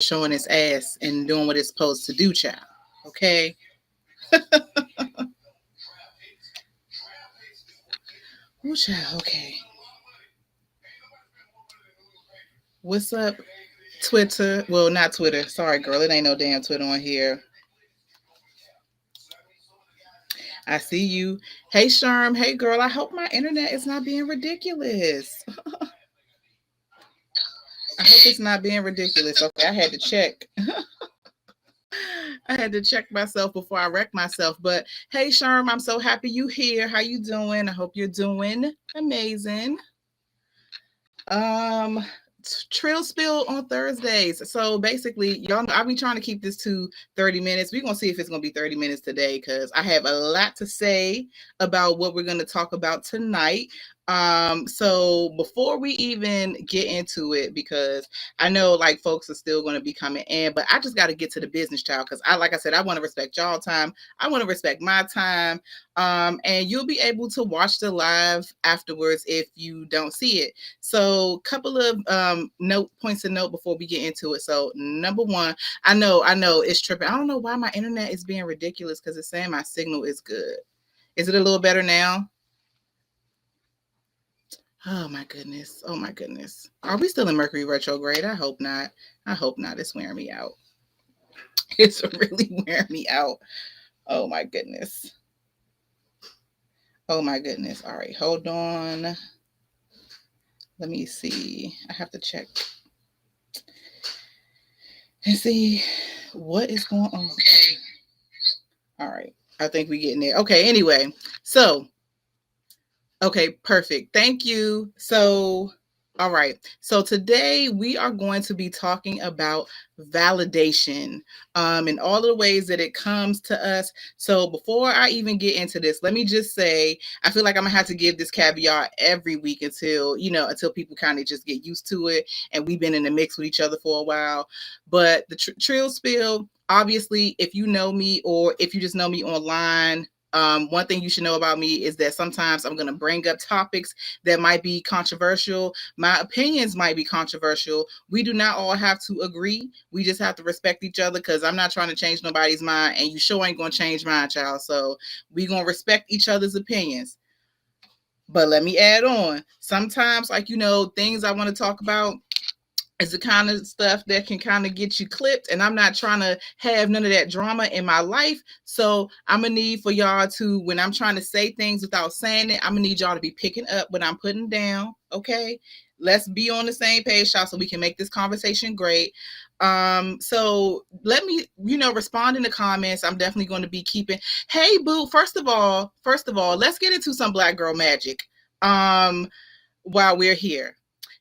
showing its ass and doing what it's supposed to do, child. Okay. Oh, child. Okay. What's up, Twitter? Well, not Twitter. Sorry, girl. It ain't no damn Twitter on here. I see you. Hey, Sherm. Hey, girl. I hope my internet is not being ridiculous. I hope it's not being ridiculous. Okay, I had to check. I had to check myself before I wrecked myself. But hey, Sherm, I'm so happy you here. How you doing? I hope you're doing amazing. Um, Trill spill on Thursdays. So basically, y'all know I'll be trying to keep this to 30 minutes. We're gonna see if it's gonna be 30 minutes today because I have a lot to say about what we're gonna talk about tonight. So before we even get into it, because I know like folks are still gonna be coming in, but I just gotta get to the business, child, because I like I said, I want to respect y'all time. I want to respect my time. And you'll be able to watch the live afterwards if you don't see it. So, couple of points to note before we get into it. So, number one, I know it's tripping. I don't know why my internet is being ridiculous because it's saying my signal is good. Is it a little better now? Oh my goodness. Oh my goodness. Are we still in Mercury retrograde? I hope not. I hope not. It's wearing me out. It's really wearing me out. Oh my goodness. Oh my goodness. All right. Hold on. Let me see. I have to check and see what is going on. Okay. All right. I think we're getting there. Okay. Anyway. So, okay. Perfect. Thank you. So, all right. So today we are going to be talking about validation and all of the ways that it comes to us. So before I even get into this, let me just say, I feel like I'm gonna have to give this caveat every week until people kind of just get used to it. And we've been in the mix with each other for a while. But the Trill spill, obviously, if you know me or if you just know me online, one thing you should know about me is that sometimes I'm going to bring up topics that might be controversial. My opinions might be controversial. We do not all have to agree. We just have to respect each other because I'm not trying to change nobody's mind, and you sure ain't going to change mine, child. So we're going to respect each other's opinions. But let me add on. Sometimes, things I want to talk about is the kind of stuff that can kind of get you clipped, and I'm not trying to have none of that drama in my life. So I'm gonna need for y'all to, when I'm trying to say things without saying it, I'm gonna need y'all to be picking up what I'm putting down. Okay, let's be on the same page, y'all, so we can make this conversation great. So let me respond in the comments. I'm definitely going to be keeping, hey boo, first of all, let's get into some black girl magic while we're here.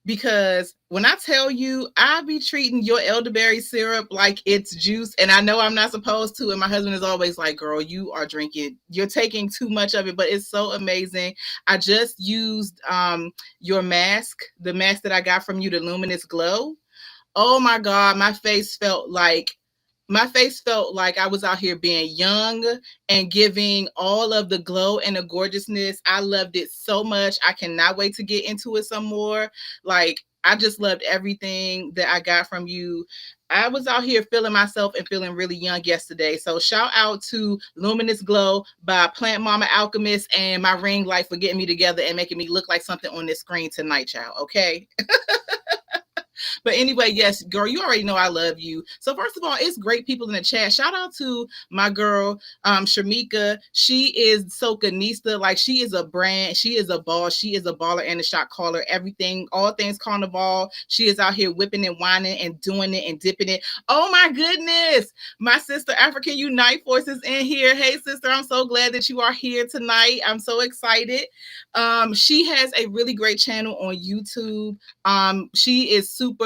Because when I tell you, I be treating your elderberry syrup like it's juice, and I know I'm not supposed to, and my husband is always like, girl, you're taking too much of it, but it's so amazing. I just used your mask, the mask that I got from you, the Luminous Glow. Oh my God, my face felt like I was out here being young and giving all of the glow and the gorgeousness. I loved it so much. I cannot wait to get into it some more. Like, I just loved everything that I got from you. I was out here feeling myself and feeling really young yesterday. So shout out to Luminous Glow by Plant Mama Alchemist and my ring light for getting me together and making me look like something on this screen tonight, child. Okay. But anyway, yes, girl, you already know I love you. So first of all, it's great people in the chat. Shout out to my girl, Shamika. She is Socanista. Like, she is a brand. She is a boss. She is a baller and a shot caller. Everything, all things carnival. She is out here whipping and whining and doing it and dipping it. Oh my goodness. My sister, African Unite Force, is in here. Hey, sister, I'm so glad that you are here tonight. I'm so excited. She has a really great channel on YouTube. She is super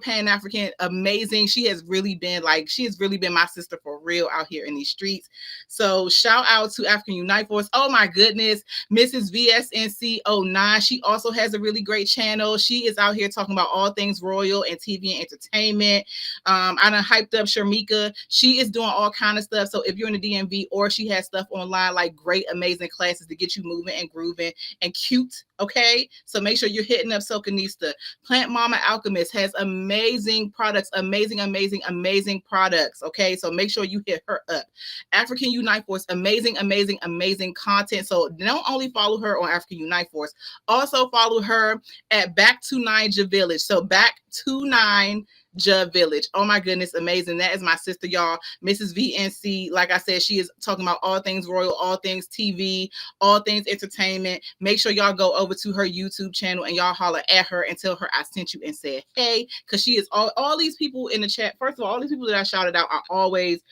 Pan-African, amazing. She has really been my sister for real out here in these streets. So shout out to African Unite Force. Oh my goodness, Mrs. VSNC09. She also has a really great channel. She is out here talking about all things royal and TV and entertainment. I done hyped up Sharmika. She is doing all kind of stuff. So if you're in the DMV or she has stuff online, like great, amazing classes to get you moving and grooving and cute. Okay, so make sure you're hitting up Socanista. Plant Mama Alchemist has amazing products, amazing products. Okay, so make sure you hit her up. African Unite Force, amazing content. So don't only follow her on African Unite Force, also follow her at Back to Ninja Village. So Back to Ninja Village. Oh my goodness, amazing. That is my sister, y'all. Mrs. VNC. Like I said, she is talking about all things royal, all things TV, all things entertainment. Make sure y'all go over to her YouTube channel and y'all holler at her and tell her I sent you and said, hey, because she is all these people in the chat. First of all these people that I shouted out are always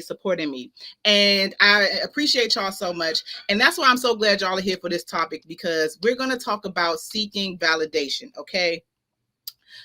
supporting me. And I appreciate y'all so much. And that's why I'm so glad y'all are here for this topic, because we're going to talk about seeking validation. Okay.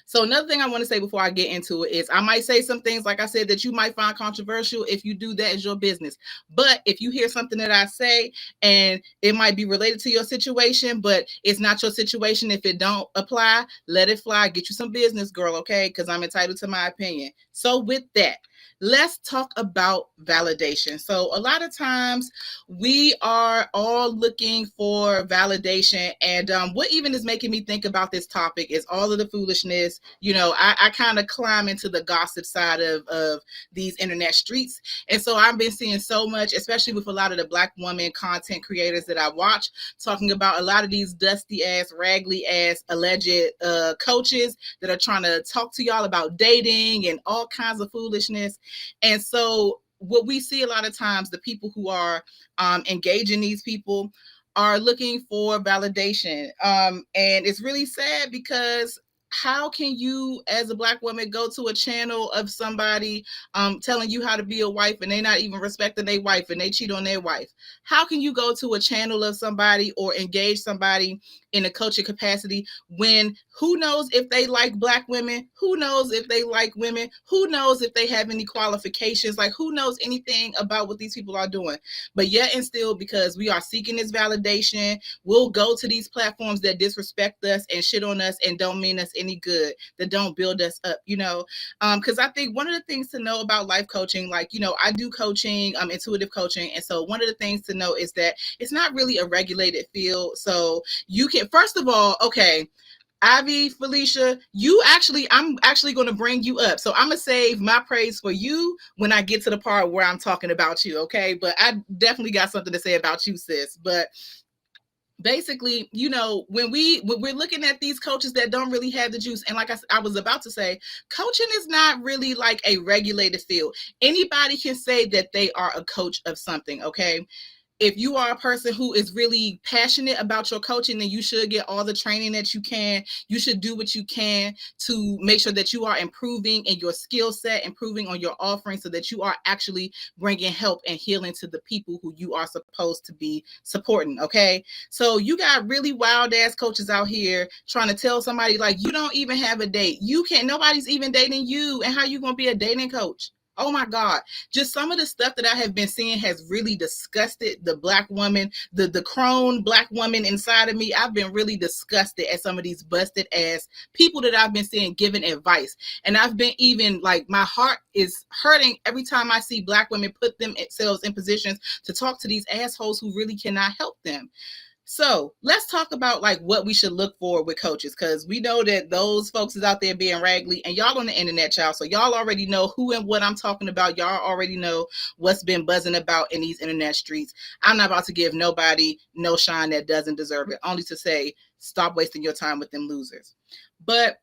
So another thing I want to say before I get into it is I might say some things, like I said, that you might find controversial. If you do, that is your business. But if you hear something that I say and it might be related to your situation, but it's not your situation, if it don't apply, let it fly. Get you some business, girl, okay? Because I'm entitled to my opinion. So with that, let's talk about validation. So a lot of times we are all looking for validation. And what even is making me think about this topic is all of the foolishness. You know, I kind of climb into the gossip side of these internet streets. And so I've been seeing so much, especially with a lot of the Black woman content creators that I watch, talking about a lot of these dusty ass, raggedy ass, alleged coaches that are trying to talk to y'all about dating and all kinds of foolishness. And so what we see a lot of times, the people who are engaging these people are looking for validation. And it's really sad, because how can you as a Black woman go to a channel of somebody telling you how to be a wife and they're not even respecting their wife and they cheat on their wife? How can you go to a channel of somebody or engage somebody in a coaching capacity when who knows if they like Black women? Who knows if they like women? Who knows if they have any qualifications? Like, who knows anything about what these people are doing? But yet and still, because we are seeking this validation, we'll go to these platforms that disrespect us and shit on us and don't mean us any good, that don't build us up, you know? Because I think one of the things to know about life coaching, like, you know, I do coaching, intuitive coaching. And so one of the things to know is that it's not really a regulated field. So you can, first of all, okay, Ivy, Felicia, I'm actually going to bring you up. So I'm going to save my praise for you when I get to the part where I'm talking about you, okay? But I definitely got something to say about you, sis. But basically, you know, when we're looking at these coaches that don't really have the juice, and like I was about to say, coaching is not really like a regulated field. Anybody can say that they are a coach of something, okay? If you are a person who is really passionate about your coaching, then you should get all the training that you can. You should do what you can to make sure that you are improving in your skill set, improving on your offering, so that you are actually bringing help and healing to the people who you are supposed to be supporting. Okay. So you got really wild ass coaches out here trying to tell somebody like, you don't even have a date. You can't, nobody's even dating you. And how you going to be a dating coach? Oh my God. Just some of the stuff that I have been seeing has really disgusted the Black woman, the crone Black woman inside of me. I've been really disgusted at some of these busted ass people that I've been seeing giving advice. And I've been even like, my heart is hurting every time I see Black women put themselves in positions to talk to these assholes who really cannot help them. So let's talk about like what we should look for with coaches, because we know that those folks is out there being raggedy, and y'all on the internet, y'all. So y'all already know who and what I'm talking about. Y'all already know what's been buzzing about in these internet streets. I'm not about to give nobody no shine that doesn't deserve it, only to say, stop wasting your time with them losers. But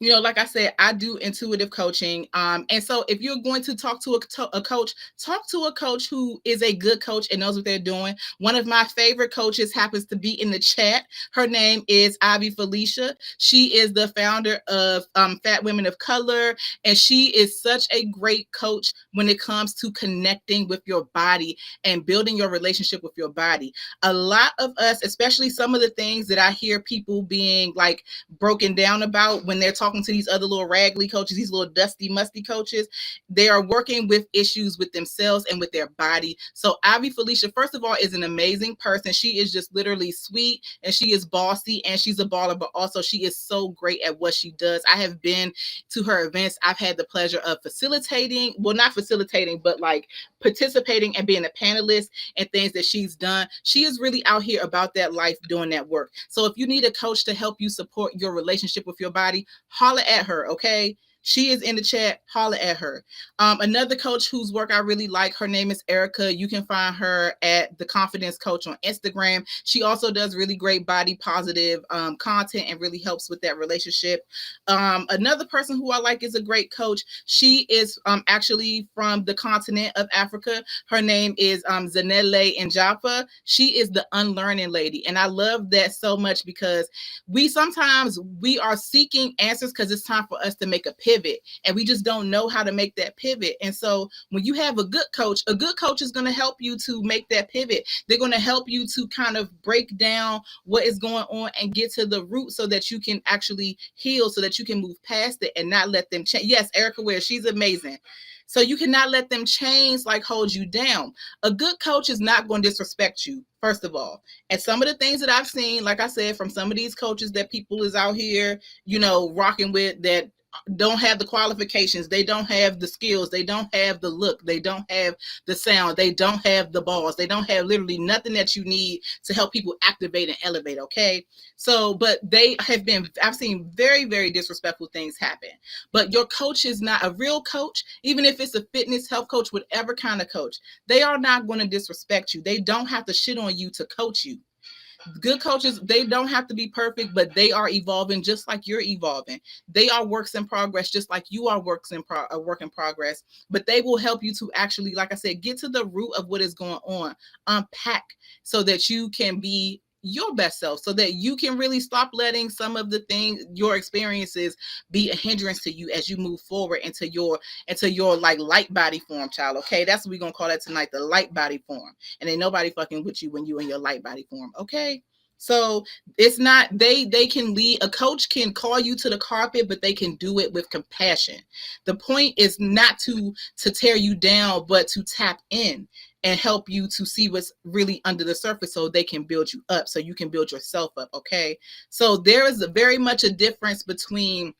you know, like I said, I do intuitive coaching. And so if you're going to talk to a coach, talk to a coach who is a good coach and knows what they're doing. One of my favorite coaches happens to be in the chat. Her name is Ivy Felicia. She is the founder of Fat Women of Color. And she is such a great coach when it comes to connecting with your body and building your relationship with your body. A lot of us, especially some of the things that I hear people being like broken down about when they're talking to these other little raggedy coaches, these little dusty, musty coaches, they are working with issues with themselves and with their body. So Ivy Felicia, first of all, is an amazing person. She is just literally sweet, and she is bossy, and she's a baller, but also she is so great at what she does. I have been to her events. I've had the pleasure of facilitating, well, not facilitating, but like participating and being a panelist and things that she's done. She is really out here about that life, doing that work. So if you need a coach to help you support your relationship with your body, holla at her, okay? She is in the chat. Holla at her. Another coach whose work I really like, her name is Erica. You can find her at The Confidence Coach on Instagram. She also does really great body positive content and really helps with that relationship. Another person who I like is a great coach. She is actually from the continent of Africa. Her name is Zanele Njapa. She is the unlearning lady. And I love that so much because we are seeking answers because it's time for us to make a pivot, and we just don't know how to make that pivot. And so when you have a good coach is going to help you to make that pivot. They're going to help you to kind of break down what is going on and get to the root so that you can actually heal, so that you can move past it and not let them change. Yes, Erica Ware, she's amazing. So you cannot let them change, like hold you down. A good coach is not going to disrespect you, first of all. And some of the things that I've seen, like I said, from some of these coaches that people is out here, rocking with, that don't have the qualifications, they don't have the skills, they don't have the look, they don't have the sound, they don't have the balls, they don't have literally nothing that you need to help people activate and elevate, okay? So, but I've seen very, very disrespectful things happen. But your coach is not a real coach, even if it's a fitness, health coach, whatever kind of coach, they are not going to disrespect you. They don't have to shit on you to coach you. Good coaches, they don't have to be perfect, but they are evolving just like you're evolving. They are works in progress, just like you are a work in progress. But they will help you to actually, like I said, get to the root of what is going on, unpack, so that you can be your best self, so that you can really stop letting some of the things, your experiences, be a hindrance to you as you move forward into your like light body form, child. Okay, that's what we're gonna call that tonight, the light body form. And ain't nobody fucking with you when you in your light body form. Okay. So it's not, they can lead. A coach can call you to the carpet, but they can do it with compassion. The point is not to tear you down, but to tap in and help you to see what's really under the surface, so they can build you up, so you can build yourself up. Okay. So there is very much a difference between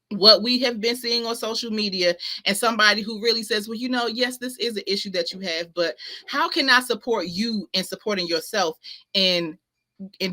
what we have been seeing on social media and somebody who really says, well, yes, this is an issue that you have, but how can I support you in supporting yourself in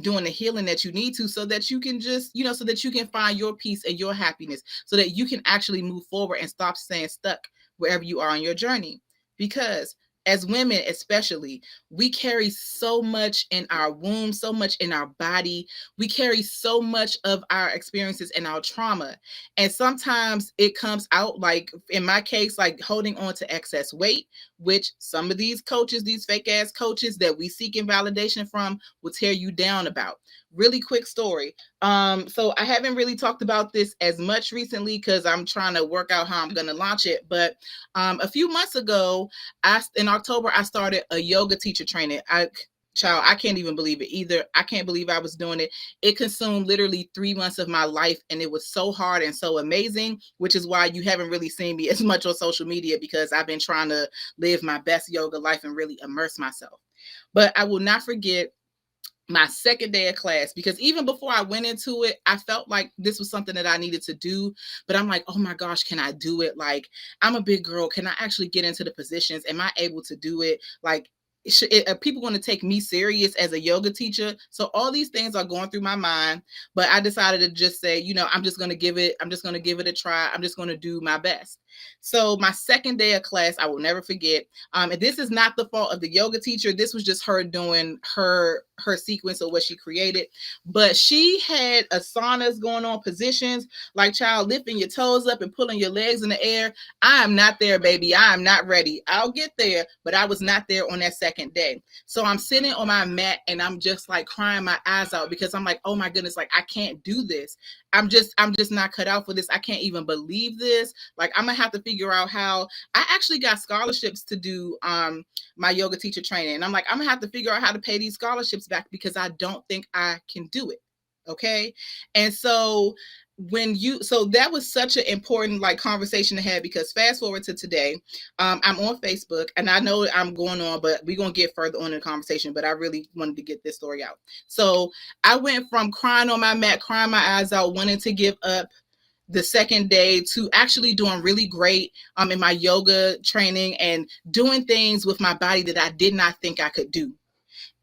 doing the healing that you need to, so that you can just, so that you can find your peace and your happiness, so that you can actually move forward and stop staying stuck wherever you are on your journey. Because as women, especially, we carry so much in our womb, so much in our body. We carry so much of our experiences and our trauma. And sometimes it comes out, like in my case, like holding on to excess weight, which some of these coaches, these fake ass coaches that we seek validation from, will tear you down about. Really quick story. So I haven't really talked about this as much recently because I'm trying to work out how I'm going to launch it. But a few months ago, in October, I started a yoga teacher training. I can't even believe it either. I can't believe I was doing it. It consumed literally 3 months of my life, and it was so hard and so amazing, which is why you haven't really seen me as much on social media, because I've been trying to live my best yoga life and really immerse myself. But I will not forget my second day of class, because even before I went into it, I felt like this was something that I needed to do. But I'm like, oh my gosh, can I do it? Like, I'm a big girl. Can I actually get into the positions? Am I able to do it? Like, are people going to take me serious as a yoga teacher? So all these things are going through my mind, but I decided to just say, I'm just going to give it a try. I'm just going to do my best. So my second day of class, I will never forget. And this is not the fault of the yoga teacher. This was just her doing her sequence of what she created. But she had asanas going on, positions like, child, lifting your toes up and pulling your legs in the air. I am not there, baby. I am not ready. I'll get there, but I was not there on that second day. So I'm sitting on my mat and I'm just like crying my eyes out, because I'm like, oh my goodness, like I can't do this. I'm just not cut out for this. I can't even believe this. Like, I'm gonna have to figure out how. I actually got scholarships to do my yoga teacher training, and I'm like, I'm gonna have to figure out how to pay these scholarships back, because I don't think I can do it. Okay. And so that was such an important like conversation to have, because fast forward to today, I'm on Facebook, and I know I'm going on, but we're going to get further on in the conversation, but I really wanted to get this story out. So I went from crying on my mat, crying my eyes out, wanting to give up the second day, to actually doing really great in my yoga training and doing things with my body that I did not think I could do.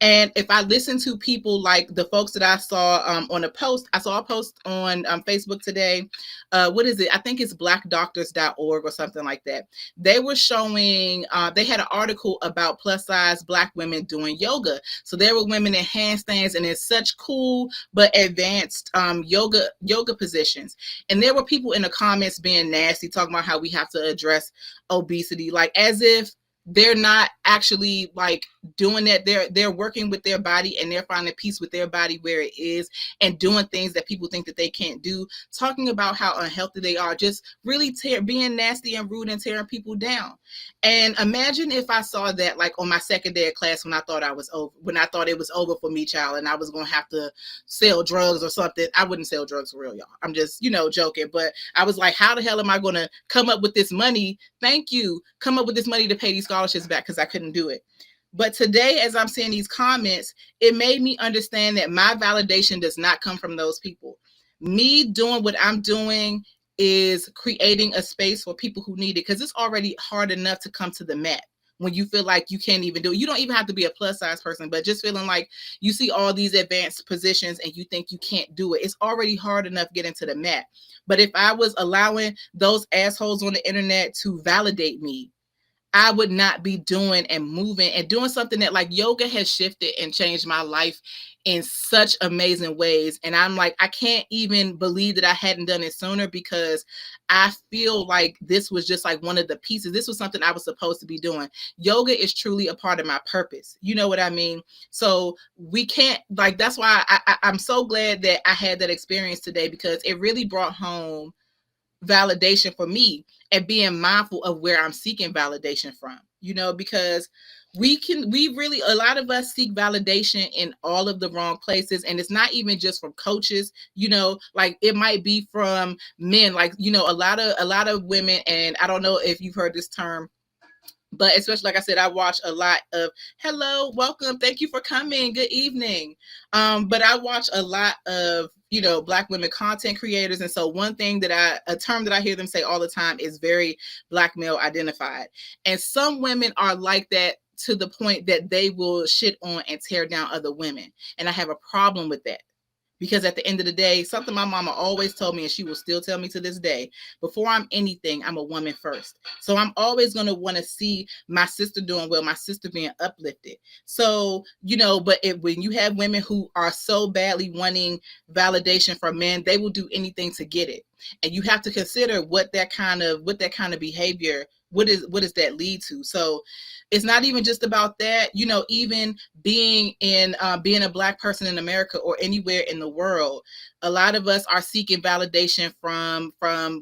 And if I listen to people like the folks that I saw on a post, I saw a post on Facebook today. What is it? I think it's blackdoctors.org or something like that. They were showing, they had an article about plus size Black women doing yoga. So there were women in handstands and in such cool but advanced yoga positions. And there were people in the comments being nasty, talking about how we have to address obesity, like as if they're not actually like doing that. They're working with their body and they're finding peace with their body where it is, and doing things that people think that they can't do, talking about how unhealthy they are, just really being nasty and rude and tearing people down. And imagine if I saw that like on my second day of class, when I thought it was over for me, child, and I was gonna have to sell drugs or something. I wouldn't sell drugs for real, y'all. I'm just, joking. But I was like, how the hell am I gonna come up with this money? Come up with this money to pay these scholarships back, because I couldn't do it. But today, as I'm seeing these comments, it made me understand that my validation does not come from those people. Me doing what I'm doing is creating a space for people who need it, because it's already hard enough to come to the mat when you feel like you can't even do it. You don't even have to be a plus size person, but just feeling like you see all these advanced positions and you think you can't do it. It's already hard enough getting to the mat. But if I was allowing those assholes on the internet to validate me, I would not be doing and moving and doing something that, like, yoga has shifted and changed my life in such amazing ways. And I'm like, I can't even believe that I hadn't done it sooner, because I feel like this was just like one of the pieces. This was something I was supposed to be doing. Yoga is truly a part of my purpose. You know what I mean? So we can't, like, that's why I'm so glad that I had that experience today, because it really brought home validation for me, and being mindful of where I'm seeking validation from, because a lot of us seek validation in all of the wrong places. And it's not even just from coaches, like it might be from men, like, a lot of women. And I don't know if you've heard this term, but especially, like I said, I watch a lot of, hello, welcome, thank you for coming, good evening. But I watch a lot of, Black women content creators. And so one thing a term that I hear them say all the time is very Black male identified. And some women are like that to the point that they will shit on and tear down other women. And I have a problem with that. Because at the end of the day, something my mama always told me, and she will still tell me to this day, before I'm anything, I'm a woman first. So I'm always going to want to see my sister doing well, my sister being uplifted. So, but when you have women who are so badly wanting validation from men, they will do anything to get it. And you have to consider what that kind of behavior, what does that lead to? So it's not even just about that, even being a Black person in America or anywhere in the world, a lot of us are seeking validation from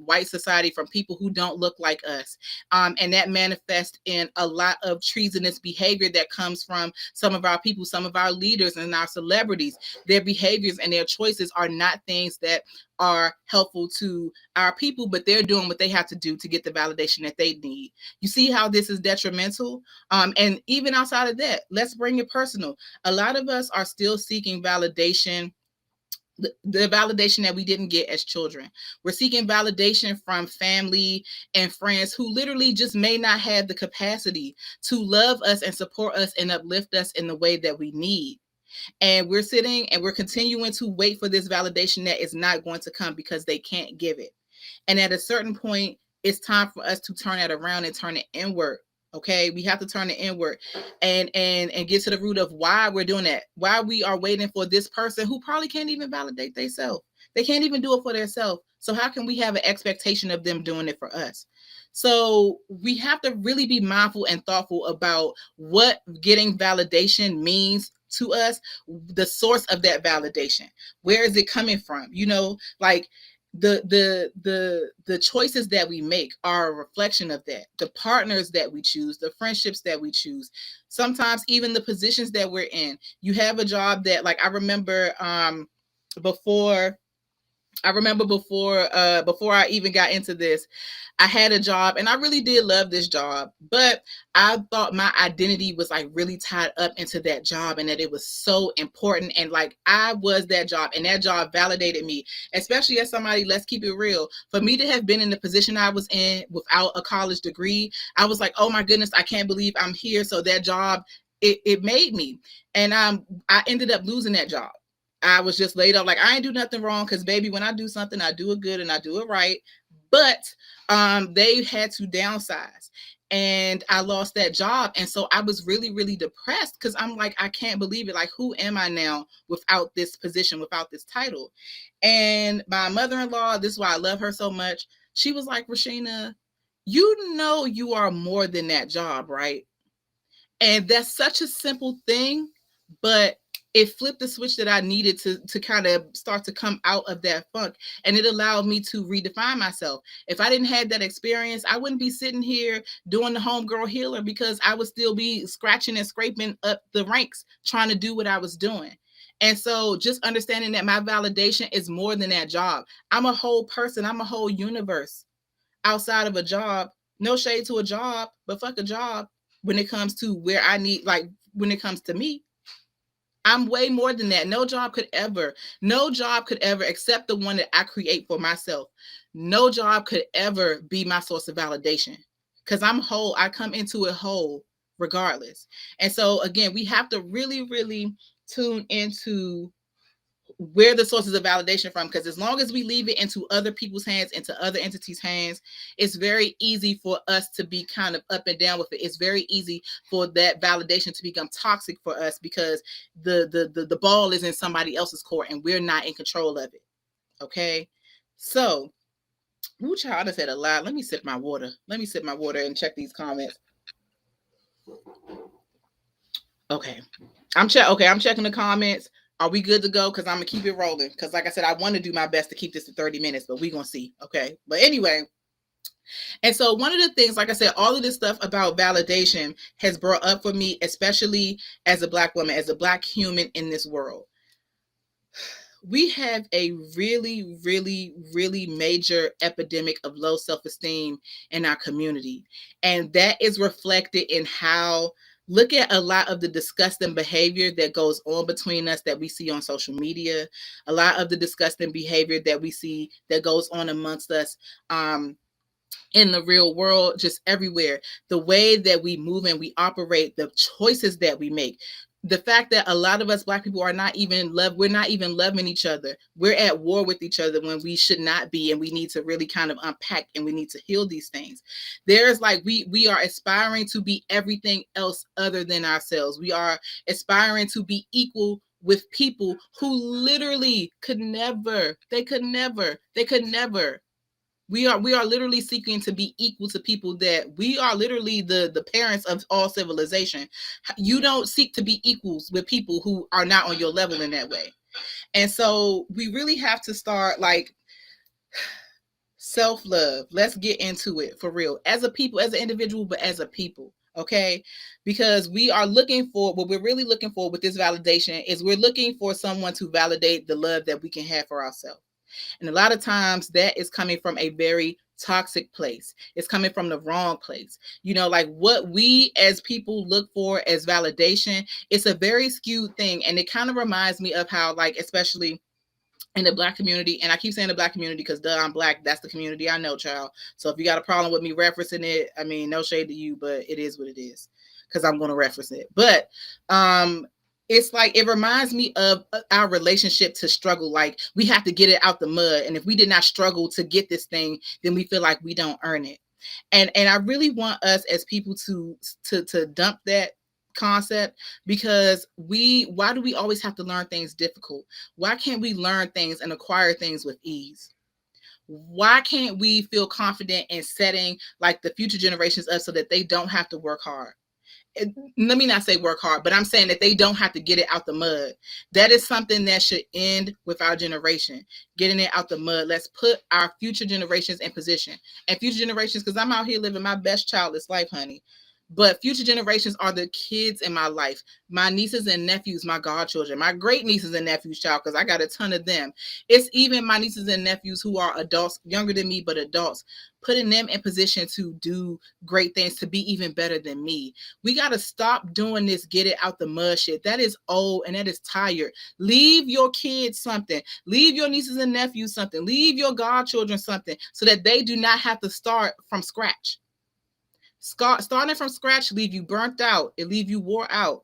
white society, from people who don't look like us. And that manifests in a lot of treasonous behavior that comes from some of our people, some of our leaders and our celebrities. Their behaviors and their choices are not things that are helpful to our people, but they're doing what they have to do to get the validation that they need. You see how this is detrimental? And even outside of that, let's bring it personal. A lot of us are still seeking validation, the validation that we didn't get as children. We're seeking validation from family and friends who literally just may not have the capacity to love us and support us and uplift us in the way that we need. And we're sitting and we're continuing to wait for this validation that is not going to come because they can't give it. And at a certain point, it's time for us to turn that around and turn it inward. Okay, we have to turn it inward and get to the root of why we're doing that. Why we are waiting for this person who probably can't even validate themselves. They can't even do it for themselves. So how can we have an expectation of them doing it for us? So we have to really be mindful and thoughtful about what getting validation means to us, the source of that validation. Where is it coming from? Like the choices that we make are a reflection of that. The partners that we choose, the friendships that we choose, sometimes even the positions that we're in. You have a job that, like, I remember before I even got into this, I had a job and I really did love this job, but I thought my identity was like really tied up into that job and that it was so important. And like I was that job, and that job validated me, especially as somebody, let's keep it real. For me to have been in the position I was in without a college degree, I was like, oh my goodness, I can't believe I'm here. So that job it made me. And I ended up losing that job. I was just laid off. Like, I ain't do nothing wrong, because baby, when I do something, I do it good and I do it right. But they had to downsize, and I lost that job. And so I was really, really depressed, because I'm like, I can't believe it. Like, who am I now without this position, without this title? And my mother-in-law, this is why I love her so much. She was like, Rashina, you know you are more than that job, right? And that's such a simple thing, but it flipped the switch that I needed to kind of start to come out of that funk. And it allowed me to redefine myself. If I didn't have that experience, I wouldn't be sitting here doing the homegirl healer, because I would still be scratching and scraping up the ranks trying to do what I was doing. And so just understanding that my validation is more than that job. I'm a whole person. I'm a whole universe outside of a job. No shade to a job, but fuck a job when it comes to where I need, like, when it comes to me. I'm way more than that. No job could ever, except the one that I create for myself. No job could ever be my source of validation, because I'm whole. I come into it whole regardless. And so again, we have to really, really tune into where the sources of validation from, because as long as we leave it into other people's hands, into other entities' hands, it's very easy for us to be kind of up and down with it. It's very easy for that validation to become toxic for us, because the ball is in somebody else's court and we're not in control of it. Okay, so ooh, child, I just said a lot. Let me sip my water. And check these comments. Okay, I'm checking the comments. Are we good to go? Because I'm gonna keep it rolling. Because like I said, I want to do my best to keep this to 30 minutes, but we're gonna see. Okay. But anyway, and so one of the things, like I said, all of this stuff about validation has brought up for me, especially as a Black woman, as a Black human in this world. We have a really, really, really major epidemic of low self-esteem in our community. And that is reflected in how, look at a lot of the disgusting behavior that goes on between us that we see on social media, a lot of the disgusting behavior that we see that goes on amongst us in the real world, just everywhere. The way that we move and we operate, the choices that we make, the fact that a lot of us Black people are not even we're not even loving each other. We're at war with each other when we should not be, and we need to really kind of unpack and we need to heal these things. There's like we are aspiring to be everything else other than ourselves. We are aspiring to be equal with people who literally they could never. We are literally seeking to be equal to people that we are literally the parents of all civilization. You don't seek to be equals with people who are not on your level in that way. And so we really have to start like self-love. Let's get into it for real. As a people, as an individual, but as a people. Okay, because we are looking for what we're really looking for with this validation is we're looking for someone to validate the love that we can have for ourselves. And a lot of times that is coming from a very toxic place. It's coming from the wrong place. You know, like what we as people look for as validation, it's a very skewed thing. And it kind of reminds me of how, like, especially in the Black community, and I keep saying the Black community because duh, I'm Black. That's the community I know, child. So if you got a problem with me referencing it, I mean, no shade to you, but it is what it is because I'm going to reference it. But it's like it reminds me of our relationship to struggle. Like we have to get it out the mud, and if we did not struggle to get this thing, then we feel like we don't earn it. And I really want us as people to dump that concept, because why do we always have to learn things difficult? Why can't we learn things and acquire things with ease? Why can't we feel confident in setting like the future generations up so that they don't have to work hard? Let me not say work hard, but I'm saying that they don't have to get it out the mud. That is something that should end with our generation, getting it out the mud. Let's put our future generations in position, and future generations, because I'm out here living my best childless life, honey. But future generations are the kids in my life, my nieces and nephews, my godchildren, my great nieces and nephews, child, because I got a ton of them. It's even my nieces and nephews who are adults, younger than me, but adults, putting them in position to do great things, to be even better than me. We got to stop doing this get it out the mud shit. That is old and that is tired. Leave your kids something. Leave your nieces and nephews something. Leave your godchildren something so that they do not have to start from scratch. Starting from scratch leave you burnt out. It leave you wore out.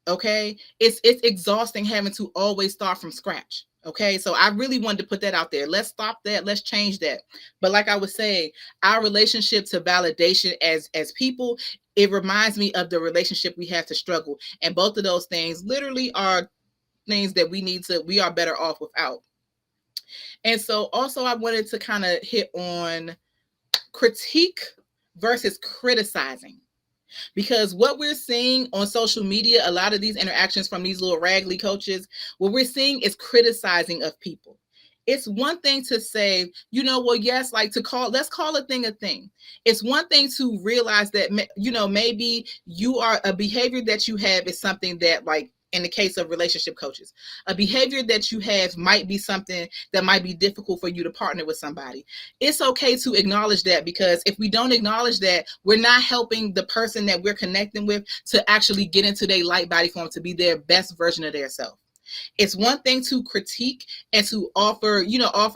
Okay, it's exhausting having to always start from scratch. Okay, so I really wanted to put that out there. Let's stop that. Let's change that. But like I was saying, our relationship to validation as people, it reminds me of the relationship we have to struggle, and both of those things literally are things that we are better off without. And so also I wanted to kind of hit on critique versus criticizing. Because what we're seeing on social media, a lot of these interactions from these little raggedy coaches, what we're seeing is criticizing of people. It's one thing to say, well, yes, like let's call a thing a thing. It's one thing to realize that, maybe a behavior that you have is something that, like, in the case of relationship coaches, a behavior that you have might be something that might be difficult for you to partner with somebody. It's okay to acknowledge that, because if we don't acknowledge that, we're not helping the person that we're connecting with to actually get into their light body form, to be their best version of their self. It's one thing to critique and to offer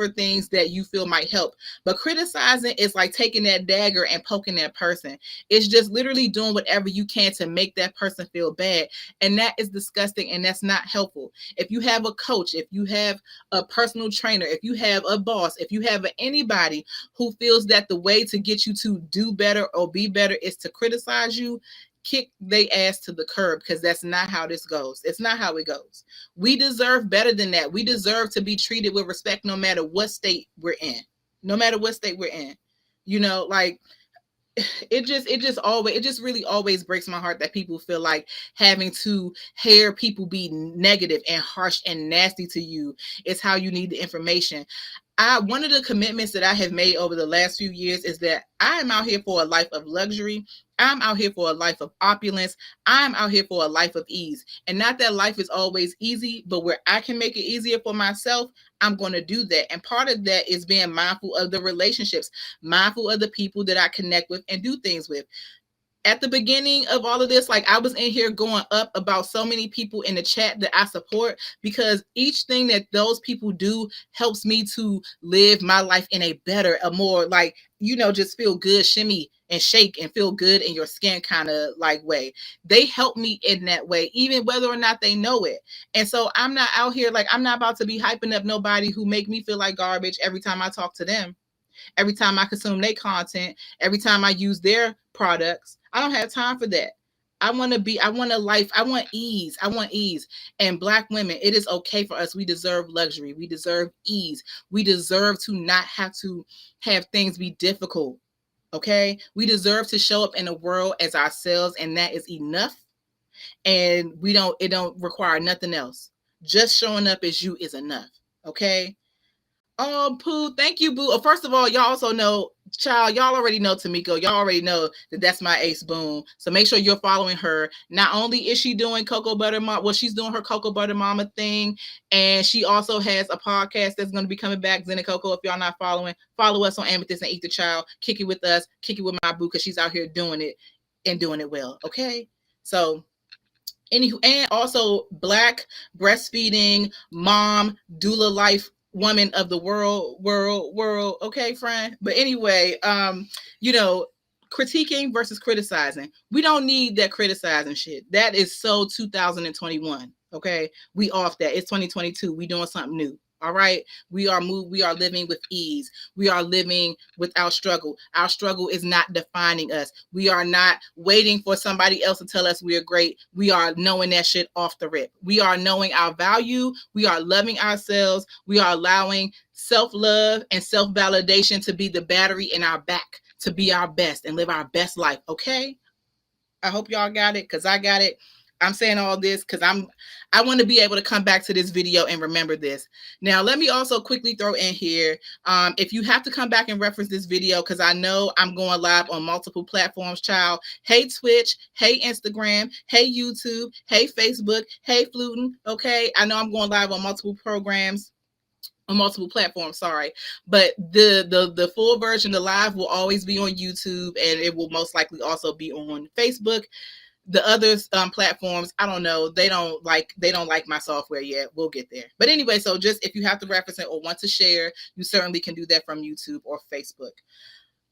things that you feel might help. But criticizing is like taking that dagger and poking that person. It's just literally doing whatever you can to make that person feel bad. And that is disgusting, and that's not helpful. If you have a coach, if you have a personal trainer, if you have a boss, if you have anybody who feels that the way to get you to do better or be better is to criticize you, kick they ass to the curb, because that's not how this goes. It's not how it goes. We deserve better than that. We deserve to be treated with respect no matter what state we're in. No matter what state we're in. Like, it just really always breaks my heart that people feel like having to hear people be negative and harsh and nasty to you is how you need the information. One of the commitments that I have made over the last few years is that I am out here for a life of luxury. I'm out here for a life of opulence. I'm out here for a life of ease. And not that life is always easy, but where I can make it easier for myself, I'm going to do that. And part of that is being mindful of the relationships, mindful of the people that I connect with and do things with. At the beginning of all of this, like, I was in here going up about so many people in the chat that I support, because each thing that those people do helps me to live my life in a better, a more, like, just feel good, shimmy and shake and feel good in your skin kind of like way. They help me in that way, even whether or not they know it. And so I'm not out here, like, I'm not about to be hyping up nobody who make me feel like garbage every time I talk to them, every time I consume their content, every time I use their products. I don't have time for that. I want a life. I want ease. I want ease. And Black women, it is okay for us. We deserve luxury. We deserve ease. We deserve to not have to have things be difficult. Okay? We deserve to show up in the world as ourselves, and that is enough. And it don't require nothing else. Just showing up as you is enough. Okay? Oh, Pooh, thank you, Boo. First of all, y'all also know, child, y'all already know Tamiko. Y'all already know that that's my ace boom. So make sure you're following her. Not only is she doing Cocoa Butter Mama, well, she's doing her Cocoa Butter Mama thing, and she also has a podcast that's going to be coming back, Zen and Coco. If y'all not following, follow us on Amethyst and Eat the Child. Kick it with us. Kick it with my boo, because she's out here doing it and doing it well. Okay? So, anywho, and also Black breastfeeding mom doula life woman of the world. Okay, friend. But anyway, critiquing versus criticizing. We don't need that criticizing shit. That is so 2021. Okay, we off that. It's 2022. We doing something new. All right. We are living with ease. We are living without struggle. Our struggle is not defining us. We are not waiting for somebody else to tell us we are great. We are knowing that shit off the rip. We are knowing our value. We are loving ourselves. We are allowing self-love and self-validation to be the battery in our back, to be our best and live our best life. Okay. I hope y'all got it, because I got it. I'm saying all this because I want to be able to come back to this video and remember this. Now, let me also quickly throw in here, if you have to come back and reference this video, because I know I'm going live on multiple platforms, child. Hey, Twitch. Hey, Instagram. Hey, YouTube. Hey, Facebook. Hey, Flutin. Okay. I know I'm going live on multiple programs, on multiple platforms, sorry, but the full version, the live, will always be on YouTube, and it will most likely also be on Facebook. The other platforms, I don't know, they don't like my software yet. We'll get there. But anyway, so just if you have to reference it or want to share, you certainly can do that from YouTube or Facebook.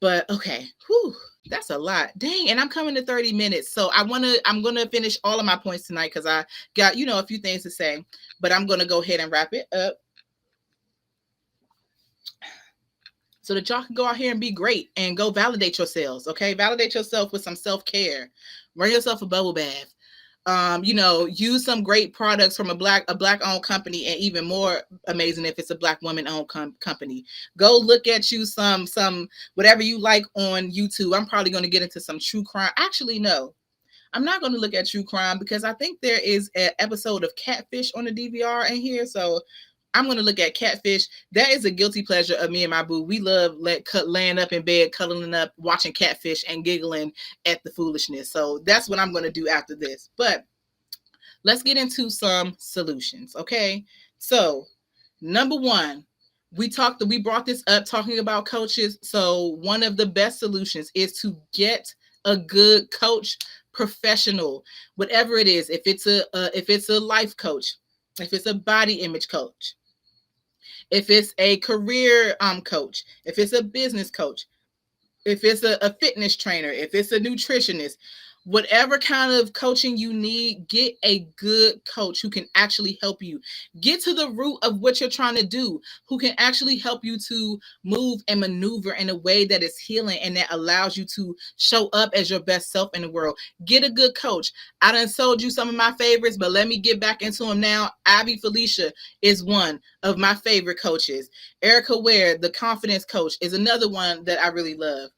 But okay, whew. That's a lot. Dang. And I'm coming to 30 minutes. So I'm gonna finish all of my points tonight because I got, a few things to say. But I'm gonna go ahead and wrap it up so that y'all can go out here and be great and go validate yourselves. Okay. Validate yourself with some self-care. Run yourself a bubble bath. Use some great products from a black owned company, and even more amazing if it's a black woman owned company. Go look at you some whatever you like on YouTube. I'm probably going to get into some true crime. Actually, no, I'm not going to look at true crime because I think there is an episode of Catfish on the DVR in here. So I'm going to look at Catfish. That is a guilty pleasure of me and my boo. We love laying up in bed, cuddling up, watching Catfish and giggling at the foolishness. So that's what I'm going to do after this. But let's get into some solutions. Okay. So number one, we brought this up talking about coaches. So one of the best solutions is to get a good coach, professional, whatever it is. If it's a life coach, if it's a body image coach, if it's a career coach, if it's a business coach, if it's a fitness trainer, if it's a nutritionist, whatever kind of coaching you need, get a good coach who can actually help you. Get to the root of what you're trying to do, who can actually help you to move and maneuver in a way that is healing and that allows you to show up as your best self in the world. Get a good coach. I done sold you some of my favorites, but let me get back into them now. Ivy Felicia is one of my favorite coaches. Erica Ware, the confidence coach, is another one that I really love.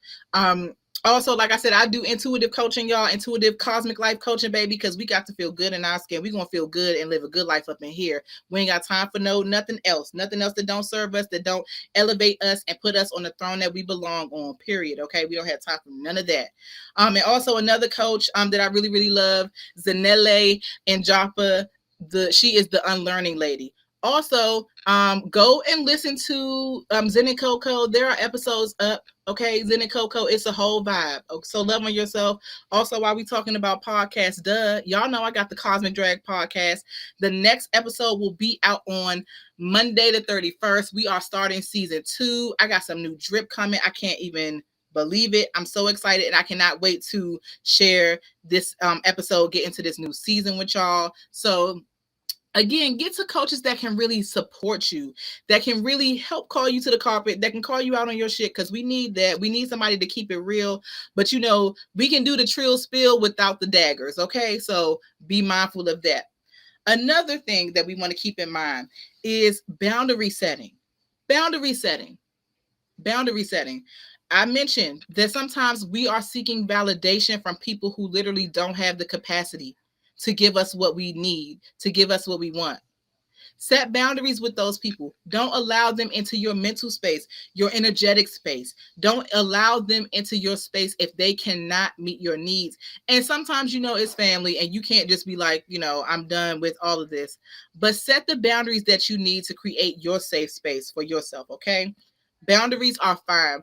Also, like I said, I do intuitive coaching, y'all. Intuitive cosmic life coaching, baby, because we got to feel good in our skin. We're going to feel good and live a good life up in here. We ain't got time for nothing else. Nothing else that don't serve us, that don't elevate us and put us on the throne that we belong on, period. Okay? We don't have time for none of that. And also another coach that I really, really love, Zanele Njapa. She is the unlearning lady. Also, go and listen to Zen and Coco. There are episodes up. Okay, Zen and Coco, it's a whole vibe. So love on yourself. Also, while we talking about podcasts, y'all know I got the Cosmic Drag podcast. The next episode will be out on Monday the 31st. We are starting season 2. I got some new drip coming. I can't even believe it. I'm so excited, and I cannot wait to share this episode, get into this new season with y'all. So again, get to coaches that can really support you, that can really help call you to the carpet, that can call you out on your shit, because we need that. We need somebody to keep it real. But, we can do the Trill spill without the daggers, okay? So be mindful of that. Another thing that we want to keep in mind is boundary setting. Boundary setting. Boundary setting. I mentioned that sometimes we are seeking validation from people who literally don't have the capacity to give us what we need, to give us what we want. Set boundaries with those people. Don't allow them into your mental space, your energetic space. Don't allow them into your space if they cannot meet your needs. And sometimes, it's family and you can't just be like, I'm done with all of this. But set the boundaries that you need to create your safe space for yourself, okay? Boundaries are fine.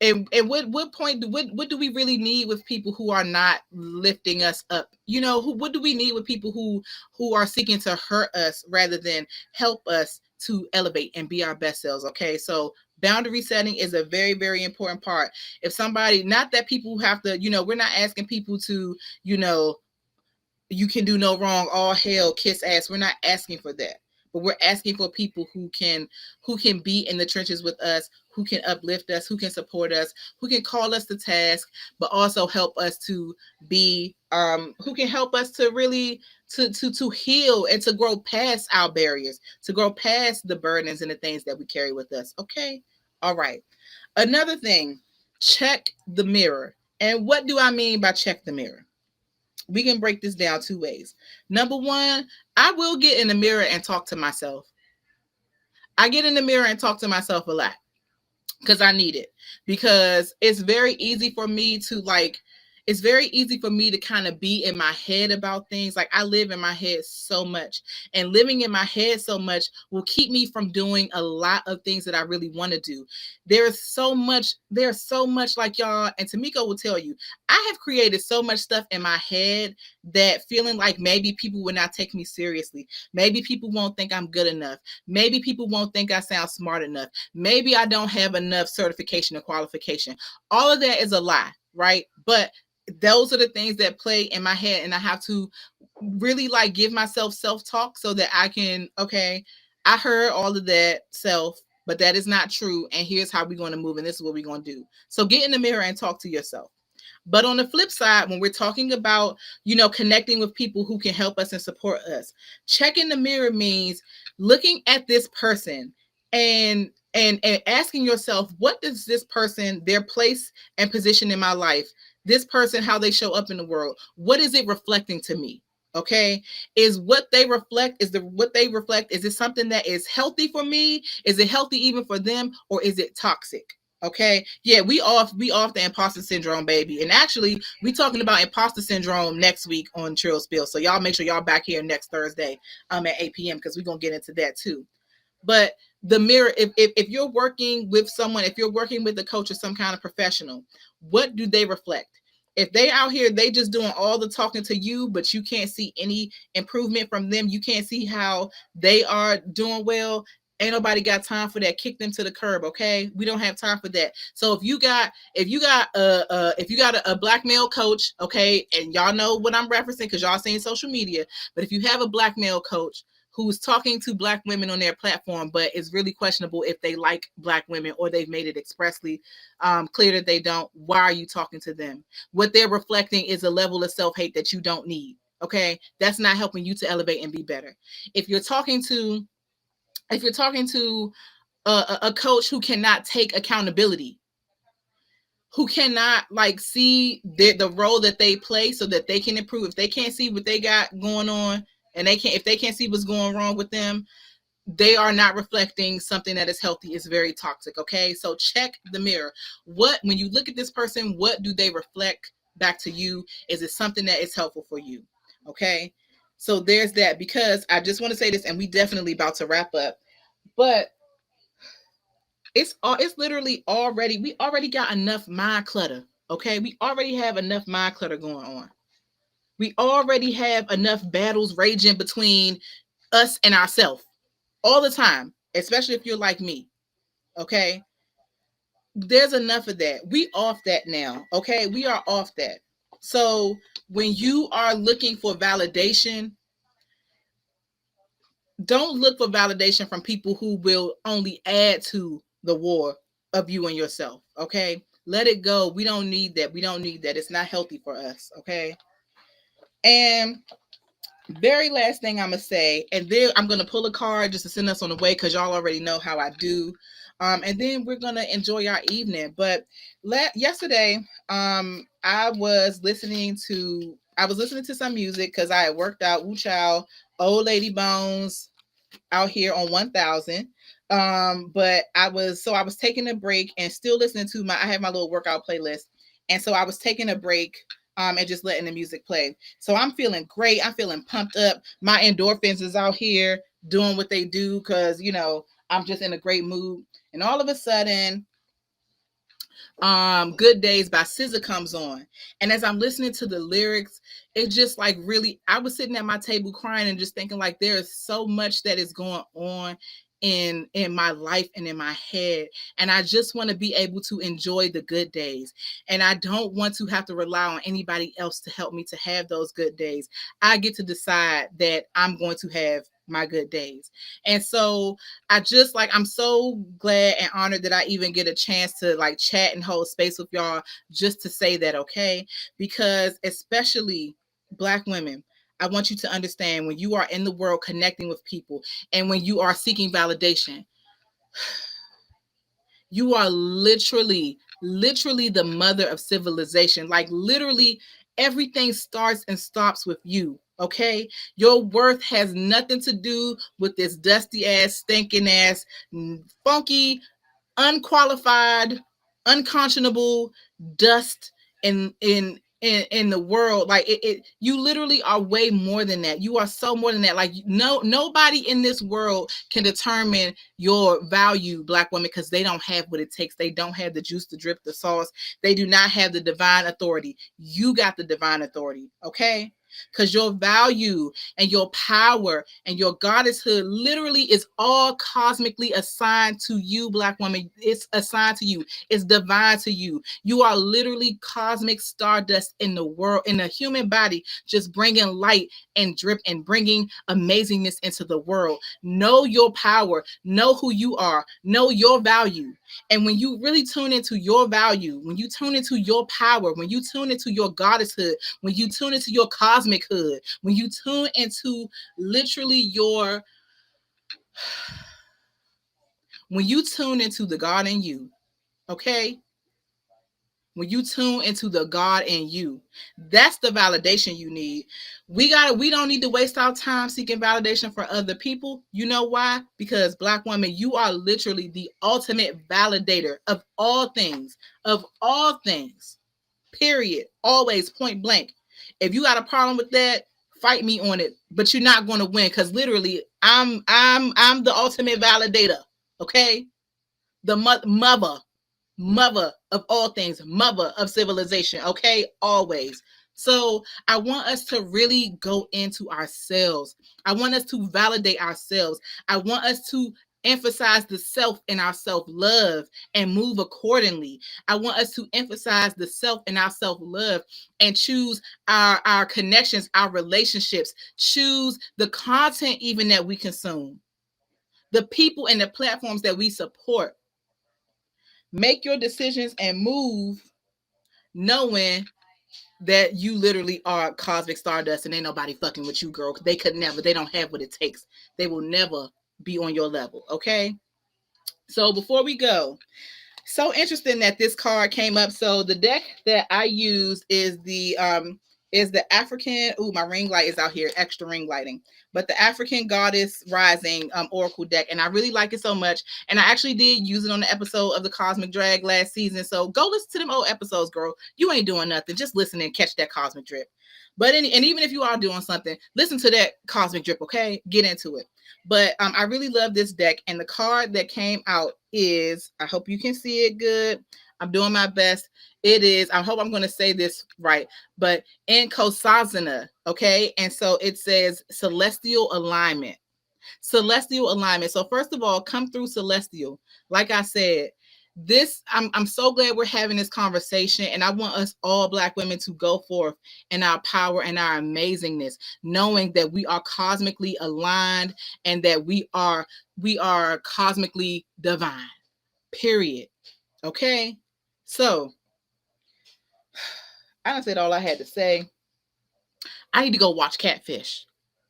And what point what do we really need with people who are not lifting us up? What do we need with people who are seeking to hurt us rather than help us to elevate and be our best selves? Okay, so boundary setting is a very, very important part. If somebody, not that people have to, we're not asking people to, you can do no wrong, all hell, kiss ass. We're not asking for that. But we're asking for people who can be in the trenches with us, who can uplift us, who can support us, who can call us to task, but also help us to be, who can help us to really to heal and to grow past our barriers, to grow past the burdens and the things that we carry with us. Okay. All right. Another thing, check the mirror. And what do I mean by check the mirror? We can break this down 2 ways. Number one, I will get in the mirror and talk to myself. I get in the mirror and talk to myself a lot because I need it. Because it's very easy for me to kind of be in my head about things. Like, I live in my head so much, and living in my head so much will keep me from doing a lot of things that I really want to do. There's so much like, y'all, and Tamiko will tell you, I have created so much stuff in my head that feeling like maybe people will not take me seriously. Maybe people won't think I'm good enough. Maybe people won't think I sound smart enough. Maybe I don't have enough certification or qualification. All of that is a lie. right? But those are the things that play in my head, and I have to really like give myself self-talk so that I can, okay, I heard all of that self, but that is not true, and here's how we're going to move, and this is what we're going to do. So get in the mirror and talk to yourself. But on the flip side, when we're talking about, connecting with people who can help us and support us, check in the mirror means looking at this person and asking yourself, what does this person, their place and position in my life, this person, how they show up in the world, what is it reflecting to me? Okay, is what they reflect, is it something that is healthy for me? Is it healthy even for them, or is it toxic? Okay, yeah, we off the imposter syndrome, baby. And actually, we talking about imposter syndrome next week on Trill Spill. So y'all make sure y'all back here next Thursday at 8 p.m. because we're gonna get into that too. But the mirror, if you're working with someone, if you're working with a coach or some kind of professional, what do they reflect? If they out here, they just doing all the talking to you, but you can't see any improvement from them, you can't see how they are doing well, ain't nobody got time for that. Kick them to the curb, okay? We don't have time for that. So if you got a black male coach, okay, and y'all know what I'm referencing because y'all seen social media, but if you have a black male coach who's talking to black women on their platform, but it's really questionable if they like black women or they've made it expressly clear that they don't, why are you talking to them? What they're reflecting is a level of self-hate that you don't need. Okay, that's not helping you to elevate and be better. If you're talking to a coach who cannot take accountability, who cannot like see the role that they play so that they can improve, if they can't see what they got going on, and if they can't see what's going wrong with them, they are not reflecting something that is healthy. Is very toxic. Okay, so check the mirror. When you look at this person, what do they reflect back to you? Is it something that is helpful for you? Okay, so there's that. Because I just want to say this, and we definitely about to wrap up, but it's literally already, we already got enough mind clutter. Okay, we already have enough mind clutter going on. We already have enough battles raging between us and ourselves all the time, especially if you're like me. Okay, there's enough of that. We off that now. Okay, we are off that. So when you are looking for validation, don't look for validation from people who will only add to the war of you and yourself. Okay, let it go. We don't need that. We don't need that. It's not healthy for us. Okay. And very last thing I'm gonna say, and then I'm gonna pull a card just to send us on the way because y'all already know how I do. And then we're gonna enjoy our evening. But yesterday, I was listening to some music because I had worked out. Woo Chow, Old Lady Bones, out here on 1000. But I was taking a break and still listening to I have my little workout playlist. And so I was taking a break and just letting the music play. So I'm feeling great. I'm feeling pumped up. My endorphins is out here doing what they do because, I'm just in a great mood. And all of a sudden, Good Days by SZA comes on. And as I'm listening to the lyrics, it just like really, I was sitting at my table crying and just thinking like there is so much that is going on in my life and in my head, and I just want to be able to enjoy the good days, and I don't want to have to rely on anybody else to help me to have those good days. I get to decide that I'm going to have my good days. And so I'm so glad and honored that I even get a chance to like chat and hold space with y'all just to say that. Okay, because especially Black women, I want you to understand, when you are in the world connecting with people and when you are seeking validation, you are literally the mother of civilization. Like literally everything starts and stops with you. Okay, your worth has nothing to do with this dusty ass, stinking ass, funky, unqualified, unconscionable dust in the world. Like you literally are way more than that. You are so more than that. Like nobody in this world can determine your value, Black women, because they don't have what it takes. They don't have the juice to drip the sauce. They do not have the divine authority. You got the divine authority. Okay, because your value and your power and your goddesshood literally is all cosmically assigned to you, Black woman. It's assigned to you. It's divine to you. You are literally cosmic stardust in the world, in the human body, just bringing light and drip and bringing amazingness into the world. Know your power. Know who you are. Know your value. And when you really tune into your value, when you tune into your power, when you tune into your goddesshood, when you tune into your cosmic hood, when you tune into literally when you tune into the God in you, okay? When you tune into the God in you, that's the validation you need. We don't need to waste our time seeking validation for other people. You know why? Because Black woman, you are literally the ultimate validator of all things, of all things. Period. Always, point blank. If you got a problem with that, fight me on it. But you're not going to win, because literally, I'm the ultimate validator. Okay, the mother of all things, mother of civilization. Okay, always. So I want us to really go into ourselves. I want us to validate ourselves. I want us to emphasize the self in our self-love and move accordingly. I want us to emphasize the self in our self-love and choose our connections, our relationships, choose the content even that we consume, the people and the platforms that we support. Make your decisions and move knowing that you literally are cosmic stardust and ain't nobody fucking with you, girl. They could never. They don't have what it takes. They will never be on your level, okay? So before we go, so interesting that this card came up. So the deck that I use is the African. Ooh, my ring light is out here, extra ring lighting. But the African Goddess Rising Oracle deck, and I really like it so much. And I actually did use it on the episode of the Cosmic Drag last season. So go listen to them old episodes, girl. You ain't doing nothing. Just listen and catch that cosmic drip. And even if you are doing something, listen to that cosmic drip, okay? Get into it. But I really love this deck. And the card that came out is, I hope you can see it good. I'm doing my best. It is, I hope I'm going to say this right, but in Kosazana, okay? And so it says celestial alignment. Celestial alignment. So first of all, come through celestial. Like I said, I'm so glad we're having this conversation, and I want us all Black women to go forth in our power and our amazingness, knowing that we are cosmically aligned and that we are cosmically divine. Period. Okay? So, I done said all I had to say. I need to go watch Catfish.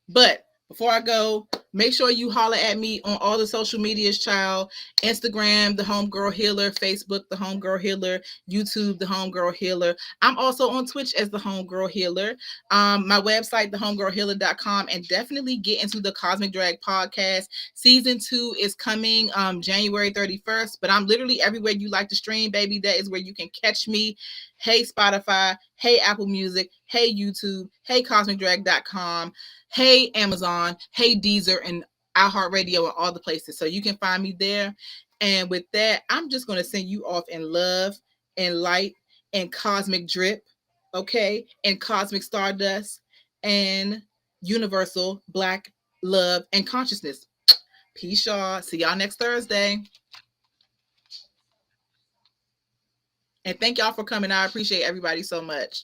But before I go, make sure you holler at me on all the social medias, child. Instagram, The Homegirl Healer. Facebook, The Homegirl Healer. YouTube, The Homegirl Healer. I'm also on Twitch as The Homegirl Healer. My website, thehomegirlhealer.com. And definitely get into the Cosmic Drag podcast. Season 2 is coming January 31st. But I'm literally everywhere you like to stream, baby. That is where you can catch me. Hey, Spotify. Hey, Apple Music. Hey, YouTube. Hey, CosmicDrag.com. Hey, Amazon. Hey, Deezer, and iHeartRadio, and all the places. So you can find me there. And with that, I'm just going to send you off in love and light and cosmic drip, okay? And cosmic stardust and universal Black love and consciousness. Peace, y'all. See y'all next Thursday. And thank y'all for coming. I appreciate everybody so much.